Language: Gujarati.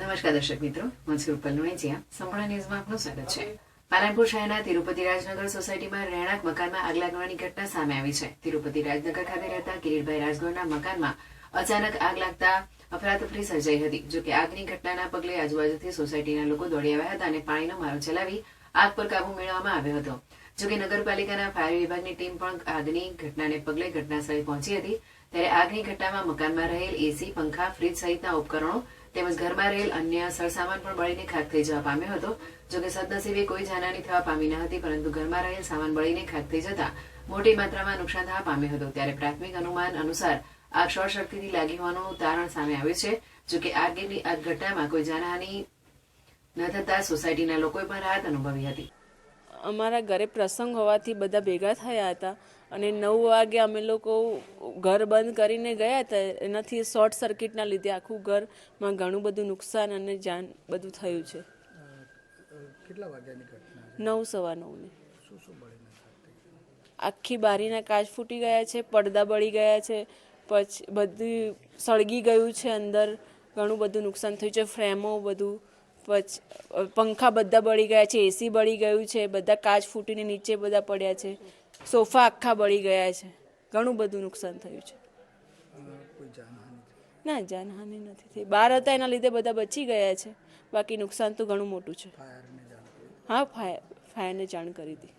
નમસ્કાર દર્શક મિત્રો, હું છું રૂપલ લુણીચિયા. સંપૂર્ણ ન્યૂઝમાં આપનું સ્વાગત છે. પાલનપુર શહેરના તિરુપતિ રાજનગર સોસાયટીમાં રહેણાંક મકાનમાં આગ લાગવાની ઘટના સામે આવી છે. તિરુપતિ રાજનગર ખાતે રહેતા કિરીટભાઈ રાજગોરના મકાનમાં અચાનક આગ લાગતા અફરાતફરી સર્જાઈ હતી. જોકે આગની ઘટનાના પગલે આજુબાજુથી સોસાયટીના લોકો દોડી આવ્યા હતા અને પાણીનો મારો ચલાવી આગ પર કાબુ મેળવવામાં આવ્યો હતો. જોકે નગરપાલિકાના ફાયર વિભાગની ટીમ પણ આગની ઘટનાને પગલે ઘટનાસ્થળે પહોંચી હતી. ત્યારે આગની ઘટનામાં મકાનમાં રહેલ એસી, પંખા, ફ્રીજ સહિતના ઉપકરણો તેમજ ઘરમાં રહેલ અન્ય સરસામાન પણ બળીને ખાખ થઈ જવા પામ્યો હતો. જોકે સદનસીબે કોઈ જાનહાની થવા પામી ન હતી, પરંતુ ઘરમાં રહેલ સામાન બળીને ખાખ થઈ જતા મોટી માત્રામાં નુકસાન થવા પામ્યું હતું. ત્યારે પ્રાથમિક અનુમાન અનુસાર આગ શોર્ટ સર્કિટથી લાગી હોવાનું તારણ સામે આવ્યું છે. જોકે આગની આ ઘટનામાં કોઈ જાનહાની ન થતા સોસાયટીના લોકોએ પણ રાહત અનુભવી હતી. અમારા ઘરે પ્રસંગ હોવાથી બધા ભેગા થયા હતા અને 9 વાગે અમે લોકો ઘર બંધ કરીને ગયા હતા. એનાથી શોર્ટ સર્કિટના લીધે આખું ઘરમાં ઘણું બધું નુકસાન અને જાન બધું થયું છે. કેટલા વાગ્યાની ઘટના? 9:15 શું શું બળીને ખાખ થઈ ગયું? આખી બારીના કાચ ફૂટી ગયા છે, પડદા બળી ગયા છે, પછી બધું સળગી ગયું છે, અંદર ઘણું બધું નુકસાન થયું છે, ફ્રેમો બધું, પછી પંખા બધા બળી ગયા છે, એસી બળી ગયું છે, બધા કાચ ફૂટીને નીચે બધા પડ્યા છે, સોફા આખા બળી ગયા છે, ઘણું બધું નુકસાન થયું છે. કોઈ જાનહાનિ થઈ? ના, જાનહાનિ નથી થઈ. બહાર હતા એના લીધે બધા બચી ગયા છે, બાકી નુકસાન તો ઘણું મોટું છે. ફાયરને જાણ કરી? હા, ફાયરને જાણ કરી હતી.